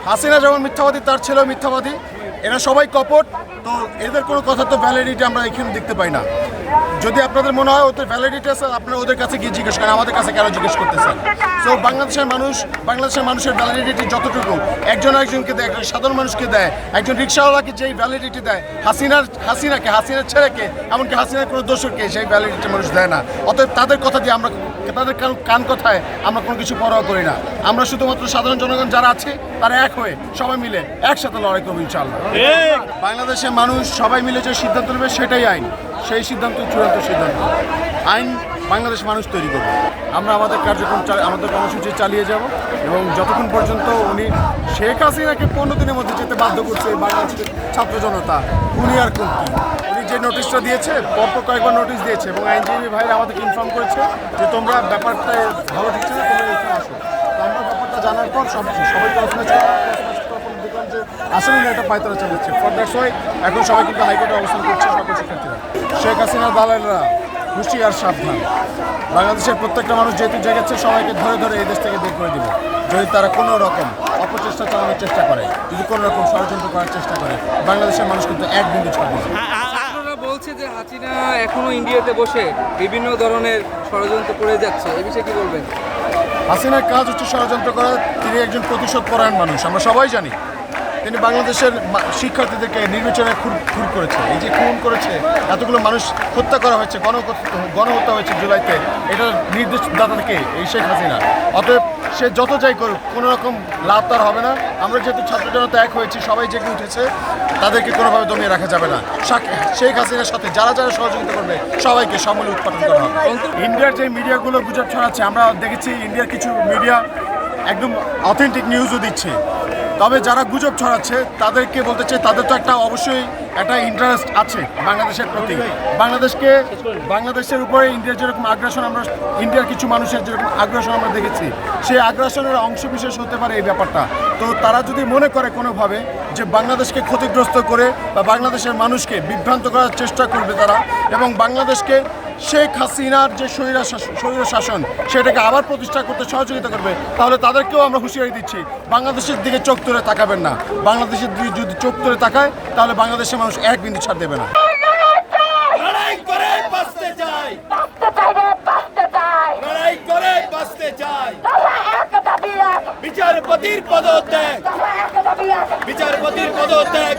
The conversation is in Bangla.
হাসিনা যেমন মিথ্যাবাদী, তার ছেলেও মিথ্যাবাদী। এরা সবাই কপট। তো এদের কোনো কথা তো ভ্যালিডিটি আমরা এখানে দেখতে পাই না। যদি আপনাদের মনে হয় ওদের ভ্যালিডিটি আছে, আপনারা ওদের কাছে গিয়ে জিজ্ঞেস করেন, আমাদের কাছে কেন জিজ্ঞেস করতেছেন? সো বাংলাদেশের মানুষের ভ্যালিডিটি যতটুকু একজন একজনকে দেয়, একজন সাধারণ মানুষকে দেয়, একজন রিক্সাওয়ালাকে যেই ভ্যালিডিটি দেয়, হাসিনার ছেলেকে, এমনকি হাসিনার কোনো দোষরকে সেই ভ্যালিডিটি মানুষ দেয় না। অতএব তাদের কথা দিয়ে তাদের কান কথায় আমরা কোনো কিছু পরোয়া করি না। আমরা শুধুমাত্র সাধারণ জনগণ যারা আছে তারা এক হয়ে সবাই মিলে একসাথে লড়াই করবো ইনশাআল্লাহ। বাংলাদেশের মানুষ সবাই মিলে যে সিদ্ধান্ত নেবে সেটাই আইন, সেই সিদ্ধান্ত চূড়ান্ত সিদ্ধান্ত। আইন বাংলাদেশ মানুষ তৈরি করবে। আমরা আমাদের কার্যক্রম আমাদের কর্মসূচি চালিয়ে যাব এবং যতক্ষণ পর্যন্ত উনি শেখ হাসিনাকে 15 দিনের মধ্যে যেতে বাধ্য করছে বাংলাদেশের ছাত্র জনতা, উনি আর কোন কি? উনি যে নোটিশটা দিয়েছে, পরপর কয়েকবার নোটিশ দিয়েছে এবং আইনজীবী ভাইরা আমাদেরকে ইনফর্ম করেছে যে তোমরা ব্যাপারটা ভালো ঠিকছে না, তোমরা এখানে আসো। তো আমরা ব্যাপারটা জানার পর সবাই কল্পনা দেখলাম যে আসলে একটা পায়তারা চালাচ্ছে। ফর দ্যাটস ওয়াই এখন সবাই কিন্তু হাইকোর্টে অবস্থান করছে সকল শিক্ষার্থীরা। শেখ হাসিনার দালালরা হুঁশিয়ার সাবধান। বাংলাদেশের প্রত্যেকটা মানুষ যেহেতু জেগেছে, সবাইকে ধরে ধরে এই দেশ থেকে বের করে দিব যদি তারা কোনো রকম অপচেষ্টা চালানোর চেষ্টা করে, যদি কোনো রকম ষড়যন্ত্র করার চেষ্টা করে। বাংলাদেশের মানুষ কিন্তু এক বিন্দু ছাড়বে না। ছাত্ররা বলছে যে হাসিনা এখনো ইন্ডিয়াতে বসে বিভিন্ন ধরনের ষড়যন্ত্র করে যাচ্ছে, এই বিষয়ে কি বলবেন? হাসিনার কাজ হচ্ছে ষড়যন্ত্র করা। তিনি একজন প্রতিশোধ পরায়ণ মানুষ, আমরা সবাই জানি। তিনি বাংলাদেশের শিক্ষার্থীদেরকে নির্বিচারে খুন করেছে। এই যে খুন করেছে, এতগুলো মানুষ হত্যা করা হয়েছে, গণহত্যা হয়েছে জুলাইতে, এটার নির্দেশদাতাকে এই শেখ হাসিনা। অতএব সে যত যাই করুক, কোনো রকম লাভ তার হবে না। আমরা যেহেতু ছাত্র জনতা এক হয়েছি, সবাই জেগে উঠেছে, তাদেরকে কোনোভাবে দমিয়ে রাখা যাবে না। শেখ হাসিনার সাথে যারা যারা সহযোগিতা করবে সবাইকে সমূলে উৎপাদন করা হবে। ইন্ডিয়ার যে মিডিয়াগুলো গুজব ছড়াচ্ছে, আমরা দেখেছি ইন্ডিয়ার কিছু মিডিয়া একদম অথেন্টিক নিউজও দিচ্ছে। তবে যারা গুজব ছড়াচ্ছে তাদেরকে বলতে চাই, তাদের তো অবশ্যই একটা ইন্টারেস্ট আছে বাংলাদেশের প্রতি। বাংলাদেশের উপরে ইন্ডিয়ার যেরকম আগ্রাসন, ইন্ডিয়ার কিছু মানুষের যেরকম আগ্রাসন আমরা দেখেছি, সেই আগ্রাসনের অংশবিশেষ হতে পারে এই ব্যাপারটা। তো তারা যদি মনে করে কোনোভাবে যে বাংলাদেশকে ক্ষতিগ্রস্ত করে বা বাংলাদেশের মানুষকে বিভ্রান্ত করার চেষ্টা করবে তারা, এবং বাংলাদেশকে শেখ হাসিনার যে স্বৈর শাসন সেটাকে আবার প্রতিষ্ঠা করতে সহযোগিতা করবে, তাহলে তাদেরকেও আমরা হুঁশিয়ারি দিচ্ছি, বাংলাদেশের দিকে চোখ তুলে তাকাবেন না। বাংলাদেশের দিকে যদি চোখ তুলে তাকায়, তাহলে বাংলাদেশের মানুষ এক বিন্দু ছাড় দেবে না। বিচারপতির পদত্যাগ